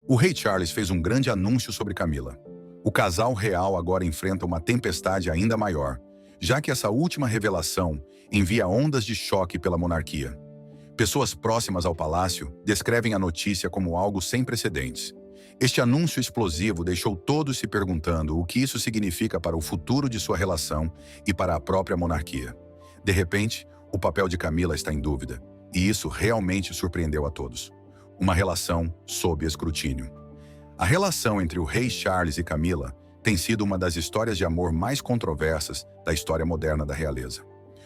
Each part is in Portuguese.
O rei Charles fez um grande anúncio sobre Camila. O casal real agora enfrenta uma tempestade ainda maior, já que essa última revelação envia ondas de choque pela monarquia. Pessoas próximas ao palácio descrevem a notícia como algo sem precedentes. Este anúncio explosivo deixou todos se perguntando o que isso significa para o futuro de sua relação e para a própria monarquia. De repente, o papel de Camila está em dúvida, e isso realmente surpreendeu a todos. Uma relação sob escrutínio. A relação entre o rei Charles e Camila tem sido uma das histórias de amor mais controversas da história moderna da realeza.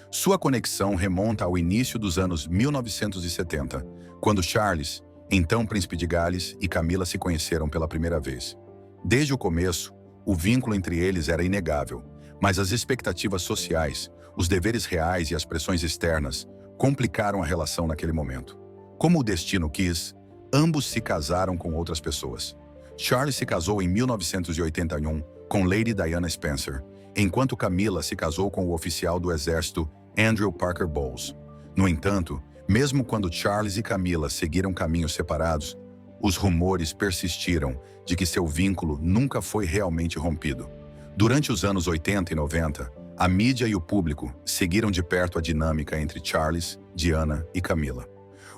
Sua conexão remonta ao início dos anos 1970, quando Charles, então príncipe de Gales, e Camila se conheceram pela primeira vez. Desde o começo, o vínculo entre eles era inegável, mas as expectativas sociais, os deveres reais e as pressões externas complicaram a relação naquele momento. Como o destino quis, ambos se casaram com outras pessoas. Charles se casou em 1981 com Lady Diana Spencer, enquanto Camila se casou com o oficial do exército Andrew Parker Bowles. No entanto, mesmo quando Charles e Camila seguiram caminhos separados, os rumores persistiram de que seu vínculo nunca foi realmente rompido. Durante os anos 80 e 90, a mídia e o público seguiram de perto a dinâmica entre Charles, Diana e Camila.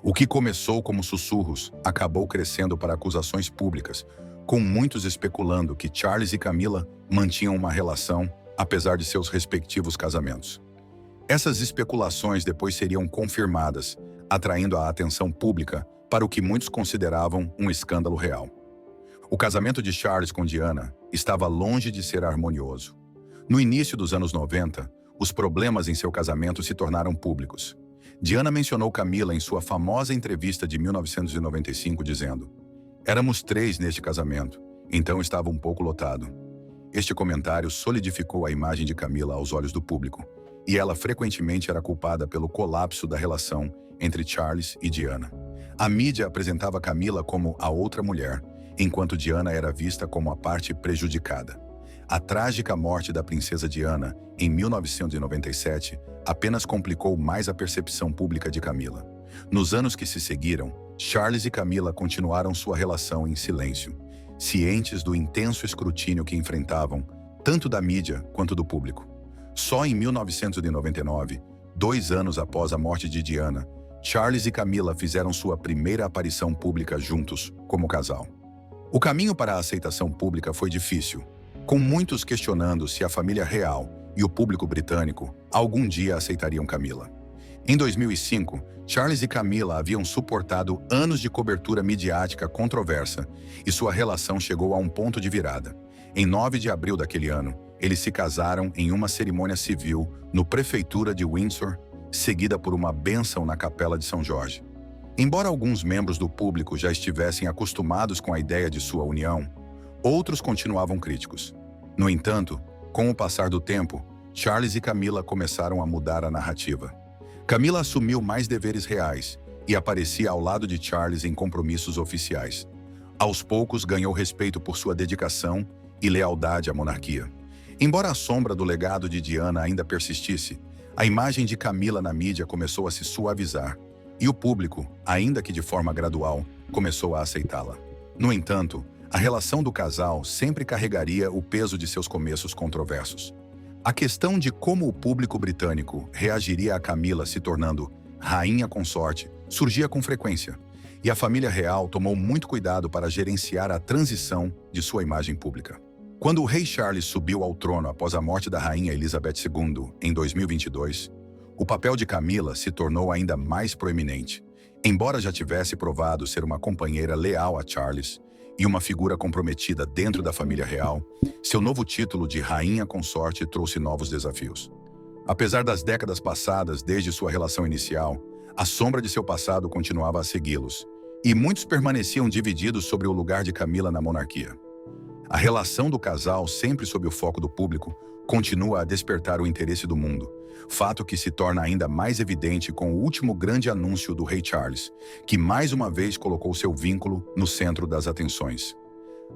O que começou como sussurros acabou crescendo para acusações públicas, com muitos especulando que Charles e Camila mantinham uma relação, apesar de seus respectivos casamentos. Essas especulações depois seriam confirmadas, atraindo a atenção pública para o que muitos consideravam um escândalo real. O casamento de Charles com Diana estava longe de ser harmonioso. No início dos anos 90, os problemas em seu casamento se tornaram públicos. Diana mencionou Camila em sua famosa entrevista de 1995, dizendo: "Éramos 3 neste casamento, então estava um pouco lotado." Este comentário solidificou a imagem de Camila aos olhos do público, e ela frequentemente era culpada pelo colapso da relação entre Charles e Diana. A mídia apresentava Camila como a outra mulher, enquanto Diana era vista como a parte prejudicada. A trágica morte da princesa Diana, em 1997, apenas complicou mais a percepção pública de Camila. Nos anos que se seguiram, Charles e Camila continuaram sua relação em silêncio, cientes do intenso escrutínio que enfrentavam, tanto da mídia quanto do público. Só em 1999, 2 anos após a morte de Diana, Charles e Camila fizeram sua primeira aparição pública juntos, como casal. O caminho para a aceitação pública foi difícil, com muitos questionando se a família real e o público britânico algum dia aceitariam Camila. Em 2005, Charles e Camila haviam suportado anos de cobertura midiática controversa e sua relação chegou a um ponto de virada. Em 9 de abril daquele ano, eles se casaram em uma cerimônia civil no Prefeitura de Windsor, seguida por uma bênção na Capela de São Jorge. Embora alguns membros do público já estivessem acostumados com a ideia de sua união, outros continuavam críticos. No entanto, com o passar do tempo, Charles e Camila começaram a mudar a narrativa. Camila assumiu mais deveres reais e aparecia ao lado de Charles em compromissos oficiais. Aos poucos, ganhou respeito por sua dedicação e lealdade à monarquia. Embora a sombra do legado de Diana ainda persistisse, a imagem de Camila na mídia começou a se suavizar, e o público, ainda que de forma gradual, começou a aceitá-la. No entanto, a relação do casal sempre carregaria o peso de seus começos controversos. A questão de como o público britânico reagiria a Camila se tornando rainha consorte surgia com frequência, e a família real tomou muito cuidado para gerenciar a transição de sua imagem pública. Quando o rei Charles subiu ao trono após a morte da rainha Elizabeth II, em 2022, o papel de Camila se tornou ainda mais proeminente. Embora já tivesse provado ser uma companheira leal a Charles e uma figura comprometida dentro da família real, seu novo título de rainha consorte trouxe novos desafios. Apesar das décadas passadas desde sua relação inicial, a sombra de seu passado continuava a segui-los, e muitos permaneciam divididos sobre o lugar de Camila na monarquia. A relação do casal, sempre sob o foco do público, continua a despertar o interesse do mundo, fato que se torna ainda mais evidente com o último grande anúncio do rei Charles, que mais uma vez colocou seu vínculo no centro das atenções.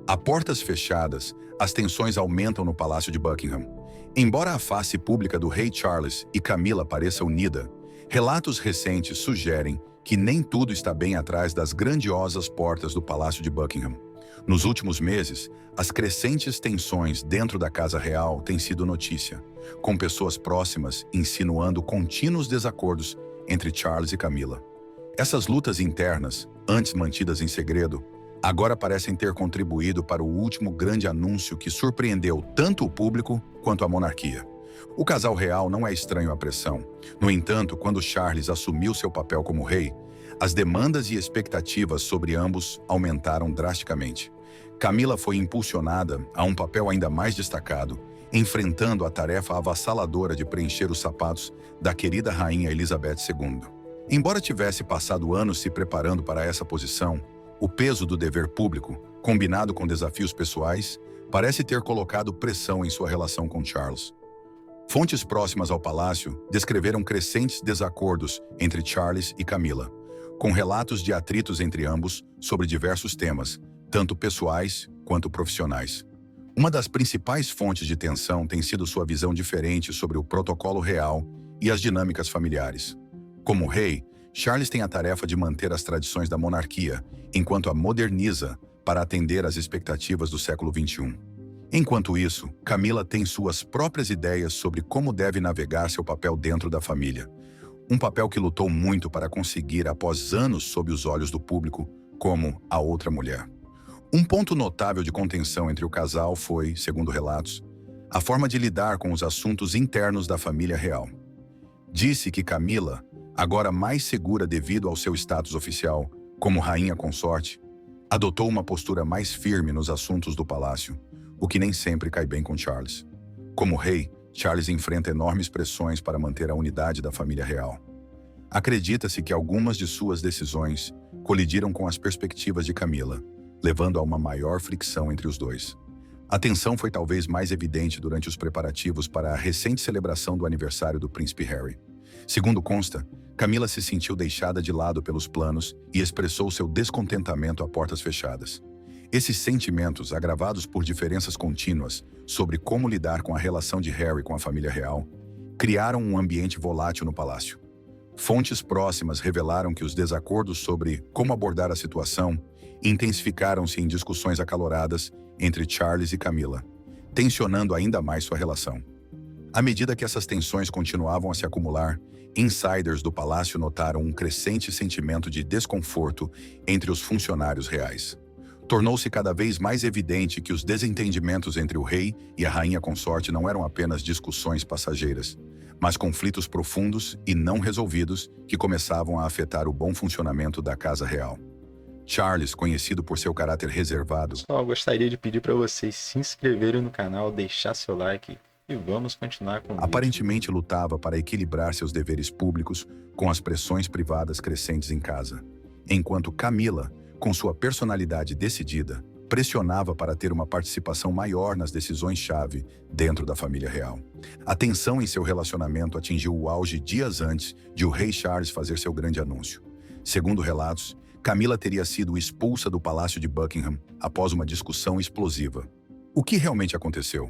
A portas fechadas, as tensões aumentam no Palácio de Buckingham. Embora a face pública do rei Charles e Camila pareça unida, relatos recentes sugerem que nem tudo está bem atrás das grandiosas portas do Palácio de Buckingham. Nos últimos meses, as crescentes tensões dentro da Casa Real têm sido notícia, com pessoas próximas insinuando contínuos desacordos entre Charles e Camila. Essas lutas internas, antes mantidas em segredo, agora parecem ter contribuído para o último grande anúncio que surpreendeu tanto o público quanto a monarquia. O casal real não é estranho à pressão. No entanto, quando Charles assumiu seu papel como rei, as demandas e expectativas sobre ambos aumentaram drasticamente. Camila foi impulsionada a um papel ainda mais destacado, enfrentando a tarefa avassaladora de preencher os sapatos da querida rainha Elizabeth II. Embora tivesse passado anos se preparando para essa posição, o peso do dever público, combinado com desafios pessoais, parece ter colocado pressão em sua relação com Charles. Fontes próximas ao palácio descreveram crescentes desacordos entre Charles e Camila, com relatos de atritos entre ambos sobre diversos temas, tanto pessoais quanto profissionais. Uma das principais fontes de tensão tem sido sua visão diferente sobre o protocolo real e as dinâmicas familiares. Como rei, Charles tem a tarefa de manter as tradições da monarquia, enquanto a moderniza para atender às expectativas do século XXI. Enquanto isso, Camila tem suas próprias ideias sobre como deve navegar seu papel dentro da família. Um papel que lutou muito para conseguir após anos sob os olhos do público, como a outra mulher. Um ponto notável de contenção entre o casal foi, segundo relatos, a forma de lidar com os assuntos internos da família real. Disse que Camila, agora mais segura devido ao seu status oficial, como rainha consorte, adotou uma postura mais firme nos assuntos do palácio, o que nem sempre cai bem com Charles. Como rei, Charles enfrenta enormes pressões para manter a unidade da família real. Acredita-se que algumas de suas decisões colidiram com as perspectivas de Camila, levando a uma maior fricção entre os dois. A tensão foi talvez mais evidente durante os preparativos para a recente celebração do aniversário do príncipe Harry. Segundo consta, Camila se sentiu deixada de lado pelos planos e expressou seu descontentamento a portas fechadas. Esses sentimentos, agravados por diferenças contínuas sobre como lidar com a relação de Harry com a família real, criaram um ambiente volátil no palácio. Fontes próximas revelaram que os desacordos sobre como abordar a situação intensificaram-se em discussões acaloradas entre Charles e Camila, tensionando ainda mais sua relação. À medida que essas tensões continuavam a se acumular, insiders do palácio notaram um crescente sentimento de desconforto entre os funcionários reais. Tornou-se cada vez mais evidente que os desentendimentos entre o rei e a rainha consorte não eram apenas discussões passageiras, mas conflitos profundos e não resolvidos que começavam a afetar o bom funcionamento da Casa Real. Charles, conhecido por seu caráter reservado, Pessoal, eu gostaria de pedir para vocês se inscreverem no canal, deixar seu like e vamos continuar com o vídeo. aparentemente lutava para equilibrar seus deveres públicos com as pressões privadas crescentes em casa, enquanto Camila, com sua personalidade decidida, pressionava para ter uma participação maior nas decisões-chave dentro da família real. A tensão em seu relacionamento atingiu o auge dias antes de o rei Charles fazer seu grande anúncio. Segundo relatos, Camila teria sido expulsa do Palácio de Buckingham após uma discussão explosiva. O que realmente aconteceu?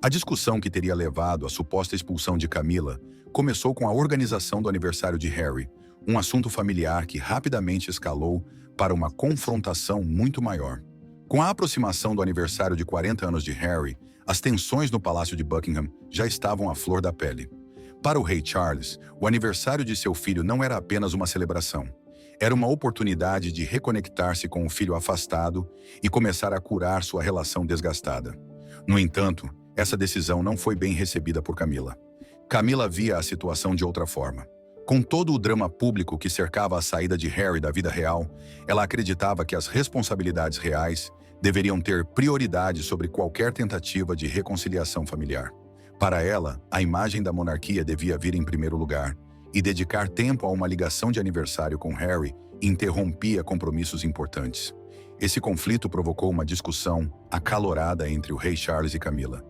A discussão que teria levado à suposta expulsão de Camila começou com a organização do aniversário de Harry, um assunto familiar que rapidamente escalou para uma confrontação muito maior. Com a aproximação do aniversário de 40 anos de Harry, as tensões no Palácio de Buckingham já estavam à flor da pele. Para o rei Charles, o aniversário de seu filho não era apenas uma celebração. Era uma oportunidade de reconectar-se com o filho afastado e começar a curar sua relação desgastada. No entanto, essa decisão não foi bem recebida por Camila. Camila via a situação de outra forma. Com todo o drama público que cercava a saída de Harry da vida real, ela acreditava que as responsabilidades reais deveriam ter prioridade sobre qualquer tentativa de reconciliação familiar. Para ela, a imagem da monarquia devia vir em primeiro lugar, e dedicar tempo a uma ligação de aniversário com Harry interrompia compromissos importantes. Esse conflito provocou uma discussão acalorada entre o rei Charles e Camila.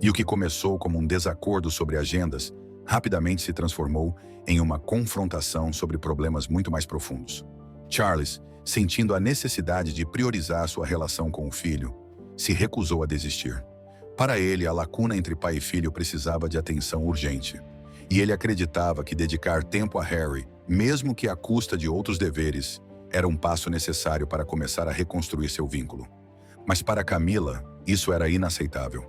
E o que começou como um desacordo sobre agendas, rapidamente se transformou em uma confrontação sobre problemas muito mais profundos. Charles, sentindo a necessidade de priorizar sua relação com o filho, se recusou a desistir. Para ele, a lacuna entre pai e filho precisava de atenção urgente. E ele acreditava que dedicar tempo a Harry, mesmo que à custa de outros deveres, era um passo necessário para começar a reconstruir seu vínculo. Mas para Camila, isso era inaceitável.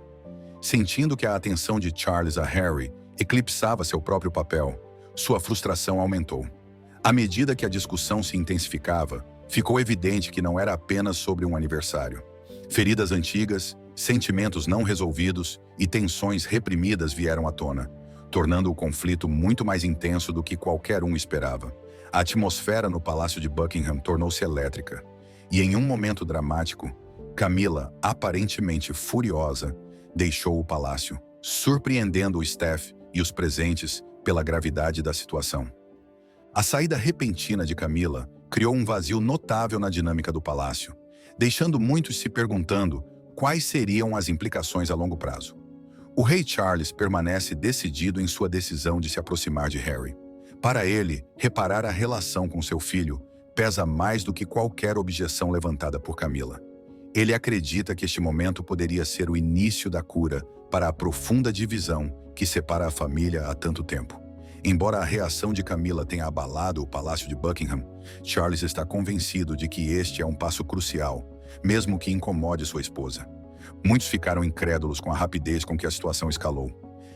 Sentindo que a atenção de Charles a Harry eclipsava seu próprio papel, sua frustração aumentou. À medida que a discussão se intensificava, ficou evidente que não era apenas sobre um aniversário. Feridas antigas, sentimentos não resolvidos e tensões reprimidas vieram à tona, tornando o conflito muito mais intenso do que qualquer um esperava. A atmosfera no Palácio de Buckingham tornou-se elétrica, e em um momento dramático, Camila, aparentemente furiosa, deixou o palácio, surpreendendo o staff e os presentes pela gravidade da situação. A saída repentina de Camila criou um vazio notável na dinâmica do palácio, deixando muitos se perguntando quais seriam as implicações a longo prazo. O rei Charles permanece decidido em sua decisão de se aproximar de Harry. Para ele, reparar a relação com seu filho pesa mais do que qualquer objeção levantada por Camila. Ele acredita que este momento poderia ser o início da cura para a profunda divisão que separa a família há tanto tempo. Embora a reação de Camila tenha abalado o Palácio de Buckingham, Charles está convencido de que este é um passo crucial, mesmo que incomode sua esposa. Muitos ficaram incrédulos com a rapidez com que a situação escalou.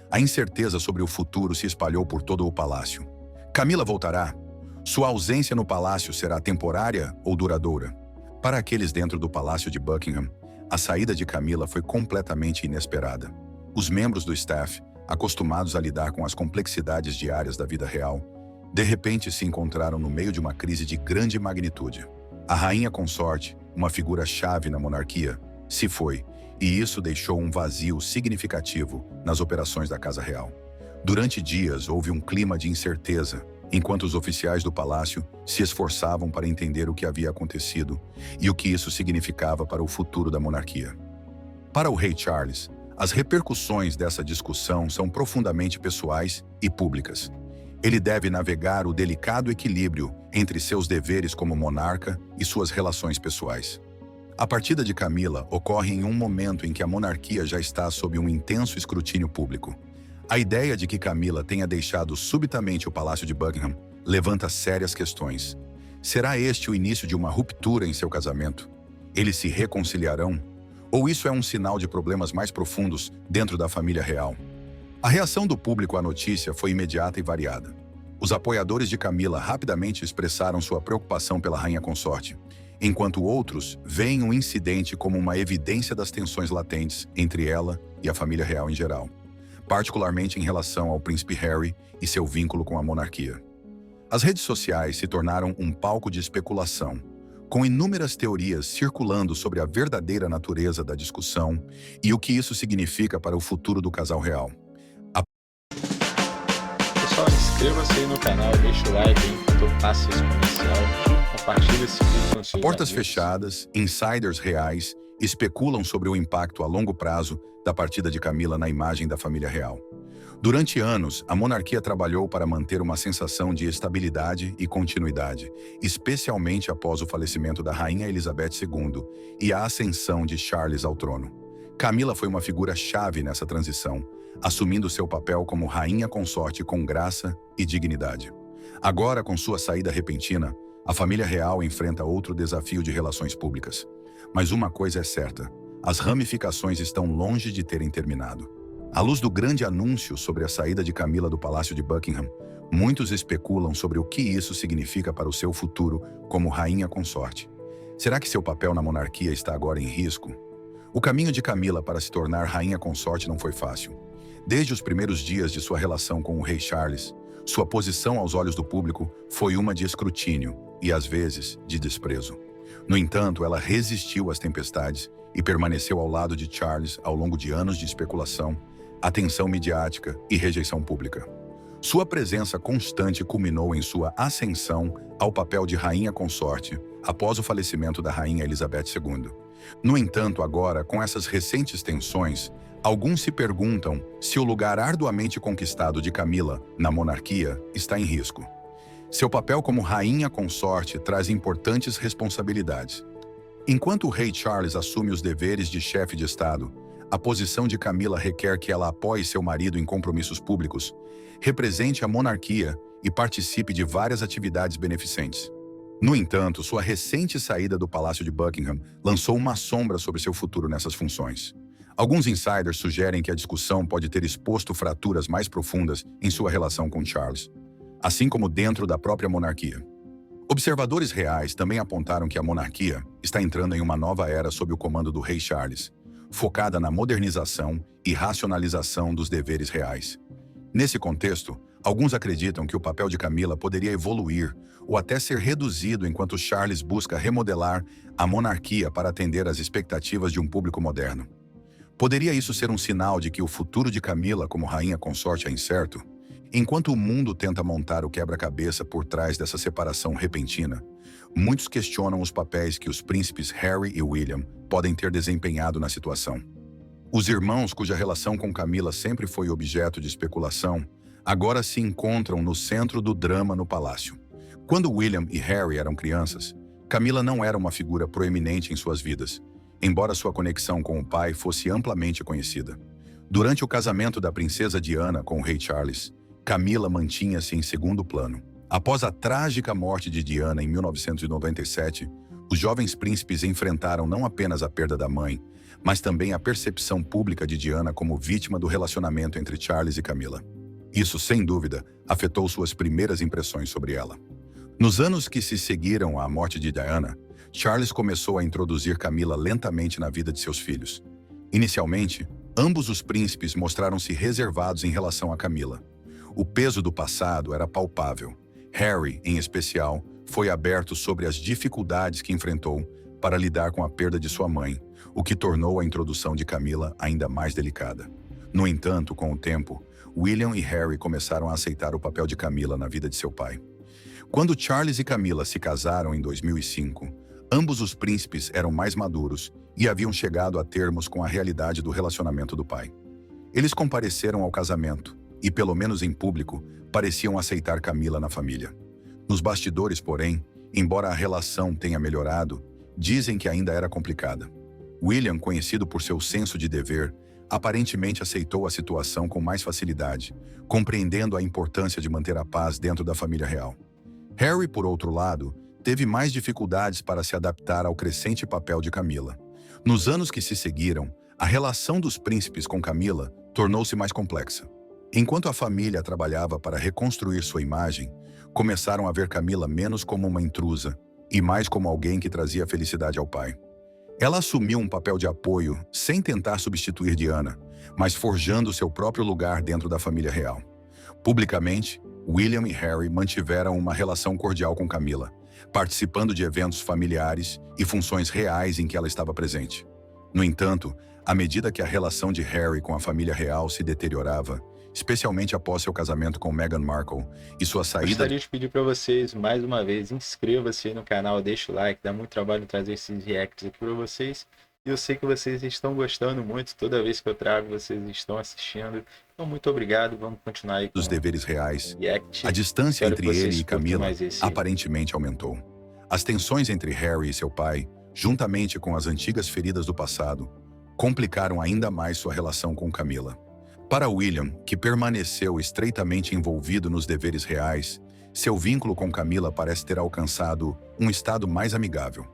A incerteza sobre o futuro se espalhou por todo o palácio. Camila voltará? Sua ausência no palácio será temporária ou duradoura? Para aqueles dentro do Palácio de Buckingham, a saída de Camila foi completamente inesperada. Os membros do staff, acostumados a lidar com as complexidades diárias da vida real, de repente se encontraram no meio de uma crise de grande magnitude. A rainha consorte, uma figura-chave na monarquia, se foi, e isso deixou um vazio significativo nas operações da Casa Real. Durante dias houve um clima de incerteza, enquanto os oficiais do palácio se esforçavam para entender o que havia acontecido e o que isso significava para o futuro da monarquia. Para o rei Charles, as repercussões dessa discussão são profundamente pessoais e públicas. Ele deve navegar o delicado equilíbrio entre seus deveres como monarca e suas relações pessoais. A partida de Camila ocorre em um momento em que a monarquia já está sob um intenso escrutínio público. A ideia de que Camila tenha deixado subitamente o Palácio de Buckingham levanta sérias questões. Será este o início de uma ruptura em seu casamento? Eles se reconciliarão? Ou isso é um sinal de problemas mais profundos dentro da família real? A reação do público à notícia foi imediata e variada. Os apoiadores de Camila rapidamente expressaram sua preocupação pela rainha consorte, enquanto outros veem o incidente como uma evidência das tensões latentes entre ela e a família real em geral, particularmente em relação ao príncipe Harry e seu vínculo com a monarquia. As redes sociais se tornaram um palco de especulação, com inúmeras teorias circulando sobre a verdadeira natureza da discussão e o que isso significa para o futuro do casal real. Pessoal, inscreva-se aí no canal, deixa o like enquanto eu passo esse comercial, compartilha esse vídeo com seus Portas amigos. fechadas, insiders reais especulam sobre o impacto a longo prazo da partida de Camila na imagem da família real. Durante anos, a monarquia trabalhou para manter uma sensação de estabilidade e continuidade, especialmente após o falecimento da rainha Elizabeth II e a ascensão de Charles ao trono. Camila foi uma figura-chave nessa transição, assumindo seu papel como rainha consorte com graça e dignidade. Agora, com sua saída repentina, a família real enfrenta outro desafio de relações públicas. Mas uma coisa é certa: as ramificações estão longe de terem terminado. À luz do grande anúncio sobre a saída de Camila do Palácio de Buckingham, muitos especulam sobre o que isso significa para o seu futuro como rainha consorte. Será que seu papel na monarquia está agora em risco? O caminho de Camila para se tornar rainha consorte não foi fácil. Desde os primeiros dias de sua relação com o rei Charles, sua posição aos olhos do público foi uma de escrutínio e, às vezes, de desprezo. No entanto, ela resistiu às tempestades e permaneceu ao lado de Charles ao longo de anos de especulação, atenção midiática e rejeição pública. Sua presença constante culminou em sua ascensão ao papel de rainha consorte após o falecimento da rainha Elizabeth II. No entanto, agora, com essas recentes tensões, alguns se perguntam se o lugar arduamente conquistado de Camila na monarquia está em risco. Seu papel como rainha consorte traz importantes responsabilidades. Enquanto o rei Charles assume os deveres de chefe de Estado, a posição de Camila requer que ela apoie seu marido em compromissos públicos, represente a monarquia e participe de várias atividades beneficentes. No entanto, sua recente saída do Palácio de Buckingham lançou uma sombra sobre seu futuro nessas funções. Alguns insiders sugerem que a discussão pode ter exposto fraturas mais profundas em sua relação com Charles, assim como dentro da própria monarquia. Observadores reais também apontaram que a monarquia está entrando em uma nova era sob o comando do rei Charles, focada na modernização e racionalização dos deveres reais. Nesse contexto, alguns acreditam que o papel de Camila poderia evoluir ou até ser reduzido enquanto Charles busca remodelar a monarquia para atender às expectativas de um público moderno. Poderia isso ser um sinal de que o futuro de Camila como rainha consorte é incerto? Enquanto o mundo tenta montar o quebra-cabeça por trás dessa separação repentina, muitos questionam os papéis que os príncipes Harry e William podem ter desempenhado na situação. Os irmãos, cuja relação com Camila sempre foi objeto de especulação, agora se encontram no centro do drama no palácio. Quando William e Harry eram crianças, Camila não era uma figura proeminente em suas vidas, embora sua conexão com o pai fosse amplamente conhecida. Durante o casamento da princesa Diana com o rei Charles, Camila mantinha-se em segundo plano. Após a trágica morte de Diana em 1997, os jovens príncipes enfrentaram não apenas a perda da mãe, mas também a percepção pública de Diana como vítima do relacionamento entre Charles e Camila. Isso, sem dúvida, afetou suas primeiras impressões sobre ela. Nos anos que se seguiram à morte de Diana, Charles começou a introduzir Camila lentamente na vida de seus filhos. Inicialmente, ambos os príncipes mostraram-se reservados em relação a Camila. O peso do passado era palpável. Harry, em especial, foi aberto sobre as dificuldades que enfrentou para lidar com a perda de sua mãe, o que tornou a introdução de Camila ainda mais delicada. No entanto, com o tempo, William e Harry começaram a aceitar o papel de Camila na vida de seu pai. Quando Charles e Camila se casaram em 2005, ambos os príncipes eram mais maduros e haviam chegado a termos com a realidade do relacionamento do pai. Eles compareceram ao casamento e, pelo menos em público, pareciam aceitar Camila na família. Nos bastidores, porém, embora a relação tenha melhorado, dizem que ainda era complicada. William, conhecido por seu senso de dever, aparentemente aceitou a situação com mais facilidade, compreendendo a importância de manter a paz dentro da família real. Harry, por outro lado, teve mais dificuldades para se adaptar ao crescente papel de Camila. Nos anos que se seguiram, a relação dos príncipes com Camila tornou-se mais complexa. Enquanto a família trabalhava para reconstruir sua imagem, começaram a ver Camila menos como uma intrusa e mais como alguém que trazia felicidade ao pai. Ela assumiu um papel de apoio sem tentar substituir Diana, mas forjando seu próprio lugar dentro da família real. Publicamente, William e Harry mantiveram uma relação cordial com Camila, participando de eventos familiares e funções reais em que ela estava presente. No entanto, à medida que a relação de Harry com a família real se deteriorava, especialmente após seu casamento com Meghan Markle e sua saída... Gostaria de pedir para vocês, mais uma vez, inscreva-se aí no canal, deixa o like, dá muito trabalho trazer esses reacts aqui para vocês. E eu sei que vocês estão gostando muito, toda vez que eu trago, vocês estão assistindo. Então, muito obrigado, vamos continuar aí com dos deveres reais. react. A distância Espero entre que vocês ele e curtam Camila mais esse. aparentemente aumentou. As tensões entre Harry e seu pai, juntamente com as antigas feridas do passado, complicaram ainda mais sua relação com Camila. Para William, que permaneceu estreitamente envolvido nos deveres reais, seu vínculo com Camila parece ter alcançado um estado mais amigável.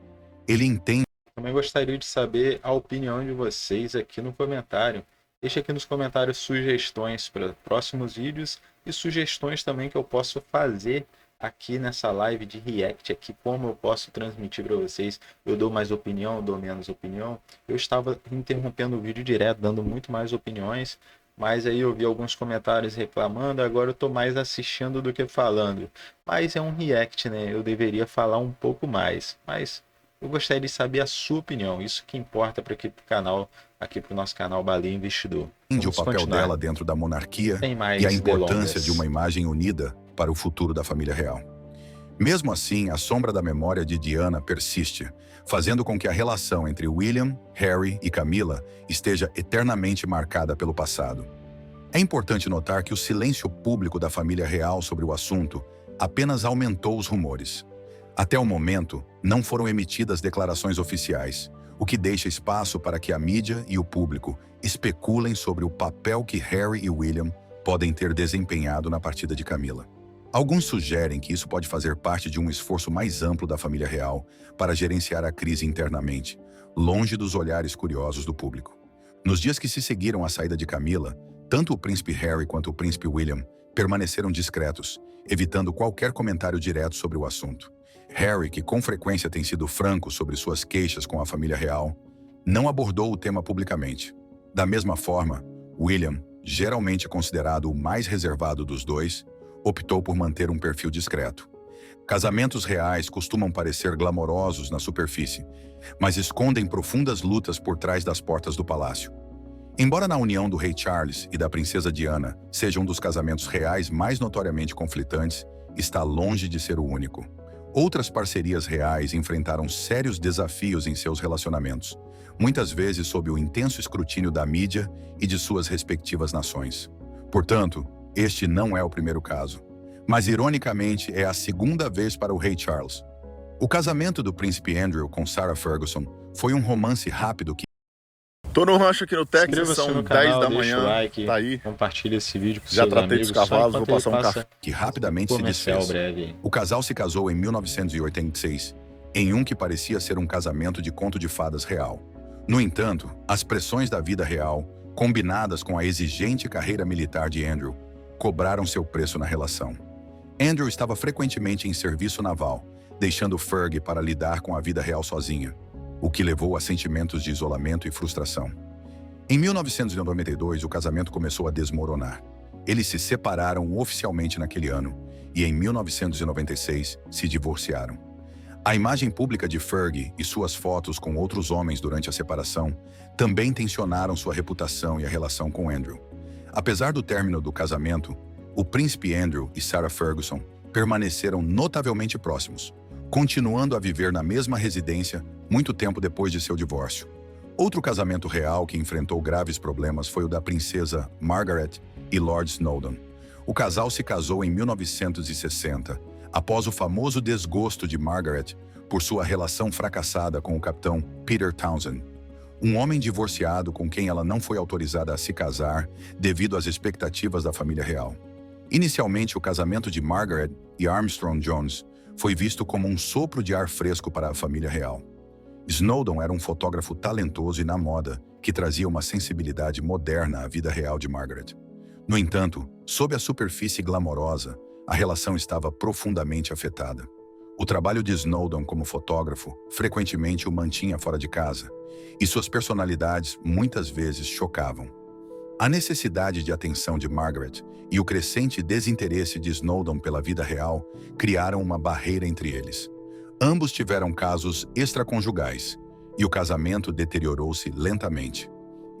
Ele entende. Também gostaria de saber a opinião de vocês aqui no comentário. Deixe aqui nos comentários sugestões para próximos vídeos e sugestões também que eu posso fazer aqui nessa live de react, aqui como eu posso transmitir para vocês. Eu dou mais opinião, eu dou menos opinião. Eu estava interrompendo o vídeo direto, dando muito mais opiniões, mas aí eu vi alguns comentários reclamando, agora eu estou mais assistindo do que falando. Mas é um react, né? Eu deveria falar um pouco mais, mas eu gostaria de saber a sua opinião, isso que importa para aqui pro canal, aqui para o nosso canal Baleia Investidor. O papel dela dentro da monarquia e a importância de uma imagem unida para o futuro da família real. Mesmo assim, a sombra da memória de Diana persiste, fazendo com que a relação entre William, Harry e Camila esteja eternamente marcada pelo passado. É importante notar que o silêncio público da família real sobre o assunto apenas aumentou os rumores. Até o momento, não foram emitidas declarações oficiais, o que deixa espaço para que a mídia e o público especulem sobre o papel que Harry e William podem ter desempenhado na partida de Camila. Alguns sugerem que isso pode fazer parte de um esforço mais amplo da família real para gerenciar a crise internamente, longe dos olhares curiosos do público. Nos dias que se seguiram à saída de Camila, tanto o príncipe Harry quanto o príncipe William permaneceram discretos, evitando qualquer comentário direto sobre o assunto. Harry, que com frequência tem sido franco sobre suas queixas com a família real, não abordou o tema publicamente. Da mesma forma, William, geralmente considerado o mais reservado dos dois, optou por manter um perfil discreto. Casamentos reais costumam parecer glamourosos na superfície, mas escondem profundas lutas por trás das portas do palácio. Embora na união do rei Charles e da princesa Diana seja um dos casamentos reais mais notoriamente conflitantes, está longe de ser o único. Outras parcerias reais enfrentaram sérios desafios em seus relacionamentos, muitas vezes sob o intenso escrutínio da mídia e de suas respectivas nações. Portanto, este não é o primeiro caso, mas ironicamente é a segunda vez para o rei Charles. O casamento do príncipe Andrew com Sarah Ferguson foi um romance rápido que... Tô no rancho aqui no Texas, Inscreva-se são no 10 canal, da deixa o manhã, like, tá aí. compartilha esse vídeo com Já seus tratei amigos. dos cavalos, só vou enquanto passar um ele passa café. que rapidamente se comercial desfez. breve. O casal se casou em 1986, em um que parecia ser um casamento de conto de fadas real. No entanto, as pressões da vida real, combinadas com a exigente carreira militar de Andrew, cobraram seu preço na relação. Andrew estava frequentemente em serviço naval, deixando Ferg para lidar com a vida real sozinha, o que levou a sentimentos de isolamento e frustração. Em 1992, o casamento começou a desmoronar. Eles se separaram oficialmente naquele ano e, em 1996, se divorciaram. A imagem pública de Fergie e suas fotos com outros homens durante a separação também tensionaram sua reputação e a relação com Andrew. Apesar do término do casamento, o príncipe Andrew e Sarah Ferguson permaneceram notavelmente próximos, continuando a viver na mesma residência muito tempo depois de seu divórcio. Outro casamento real que enfrentou graves problemas foi o da princesa Margaret e Lord Snowdon. O casal se casou em 1960, após o famoso desgosto de Margaret por sua relação fracassada com o capitão Peter Townsend, um homem divorciado com quem ela não foi autorizada a se casar devido às expectativas da família real. Inicialmente, o casamento de Margaret e Armstrong Jones foi visto como um sopro de ar fresco para a família real. Snowdon era um fotógrafo talentoso e na moda, que trazia uma sensibilidade moderna à vida real de Margaret. No entanto, sob a superfície glamourosa, a relação estava profundamente afetada. O trabalho de Snowdon como fotógrafo frequentemente o mantinha fora de casa, e suas personalidades muitas vezes chocavam. A necessidade de atenção de Margaret e o crescente desinteresse de Snowdon pela vida real criaram uma barreira entre eles. Ambos tiveram casos extraconjugais, e o casamento deteriorou-se lentamente.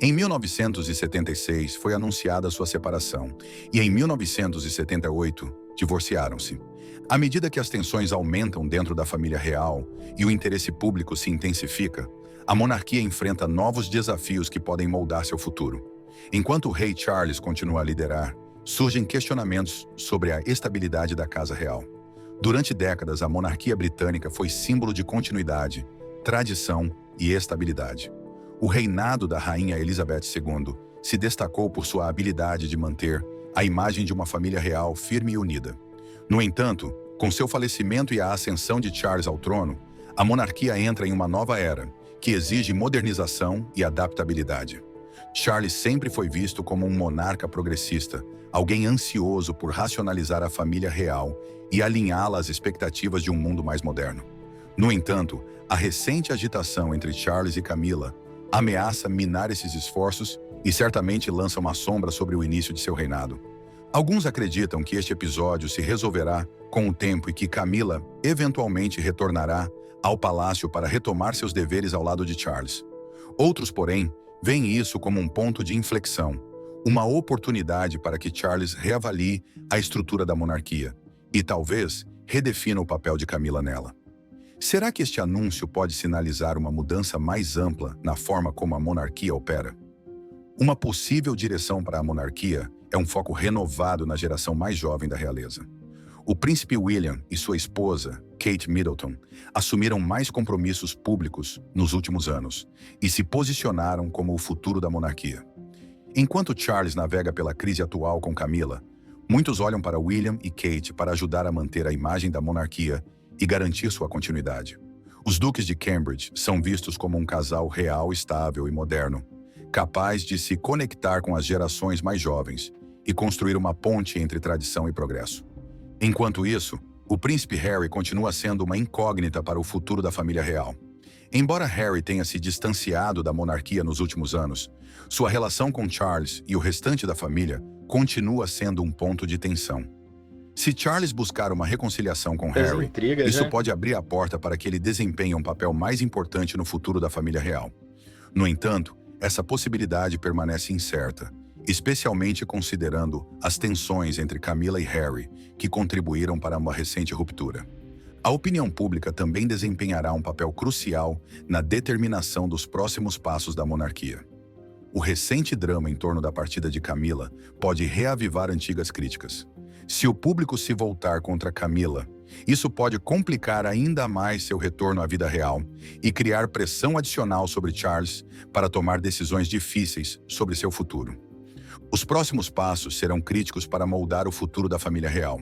Em 1976, foi anunciada sua separação, e em 1978, divorciaram-se. À medida que as tensões aumentam dentro da família real e o interesse público se intensifica, a monarquia enfrenta novos desafios que podem moldar seu futuro. Enquanto o rei Charles continua a liderar, surgem questionamentos sobre a estabilidade da Casa Real. Durante décadas, a monarquia britânica foi símbolo de continuidade, tradição e estabilidade. O reinado da rainha Elizabeth II se destacou por sua habilidade de manter a imagem de uma família real firme e unida. No entanto, com seu falecimento e a ascensão de Charles ao trono, a monarquia entra em uma nova era, que exige modernização e adaptabilidade. Charles sempre foi visto como um monarca progressista, alguém ansioso por racionalizar a família real e alinhá-la às expectativas de um mundo mais moderno. No entanto, a recente agitação entre Charles e Camila ameaça minar esses esforços e certamente lança uma sombra sobre o início de seu reinado. Alguns acreditam que este episódio se resolverá com o tempo e que Camila eventualmente retornará ao palácio para retomar seus deveres ao lado de Charles. Outros, porém, veem isso como um ponto de inflexão, uma oportunidade para que Charles reavalie a estrutura da monarquia e, talvez, redefina o papel de Camila nela. Será que este anúncio pode sinalizar uma mudança mais ampla na forma como a monarquia opera? Uma possível direção para a monarquia é um foco renovado na geração mais jovem da realeza. O príncipe William e sua esposa, Kate Middleton, assumiram mais compromissos públicos nos últimos anos e se posicionaram como o futuro da monarquia. Enquanto Charles navega pela crise atual com Camila, Muitos olham para William e Kate para ajudar a manter a imagem da monarquia e garantir sua continuidade. Os duques de Cambridge são vistos como um casal real, estável e moderno, capaz de se conectar com as gerações mais jovens e construir uma ponte entre tradição e progresso. Enquanto isso, o príncipe Harry continua sendo uma incógnita para o futuro da família real. Embora Harry tenha se distanciado da monarquia nos últimos anos, sua relação com Charles e o restante da família continua sendo um ponto de tensão. Se Charles buscar uma reconciliação com Harry, intrigas, isso né? pode abrir a porta para que ele desempenhe um papel mais importante no futuro da família real. No entanto, essa possibilidade permanece incerta, especialmente considerando as tensões entre Camilla e Harry, que contribuíram para uma recente ruptura. A opinião pública também desempenhará um papel crucial na determinação dos próximos passos da monarquia. O recente drama em torno da partida de Camilla pode reavivar antigas críticas. Se o público se voltar contra Camilla, isso pode complicar ainda mais seu retorno à vida real e criar pressão adicional sobre Charles para tomar decisões difíceis sobre seu futuro. Os próximos passos serão críticos para moldar o futuro da família real.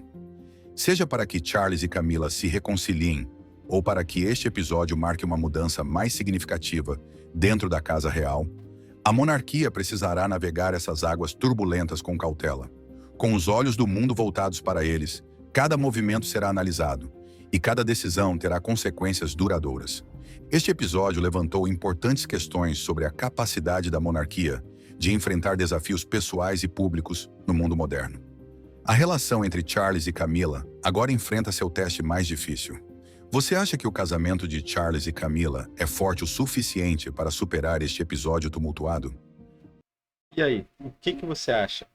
Seja para que Charles e Camilla se reconciliem, ou para que este episódio marque uma mudança mais significativa dentro da Casa Real, a monarquia precisará navegar essas águas turbulentas com cautela. Com os olhos do mundo voltados para eles, cada movimento será analisado, e cada decisão terá consequências duradouras. Este episódio levantou importantes questões sobre a capacidade da monarquia de enfrentar desafios pessoais e públicos no mundo moderno. A relação entre Charles e Camilla agora enfrenta seu teste mais difícil. Você acha que o casamento de Charles e Camilla é forte o suficiente para superar este episódio tumultuado? E aí, o que você acha?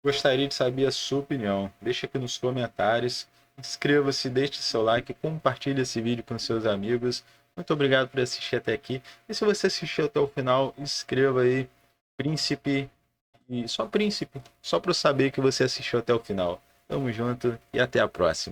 Gostaria de saber a sua opinião. Deixa aqui nos comentários. Inscreva-se, deixe seu like, compartilhe esse vídeo com seus amigos. Muito obrigado por assistir até aqui. E se você assistiu até o final, inscreva aí, Príncipe, e só Príncipe, só para eu saber que você assistiu até o final. Tamo junto e até a próxima.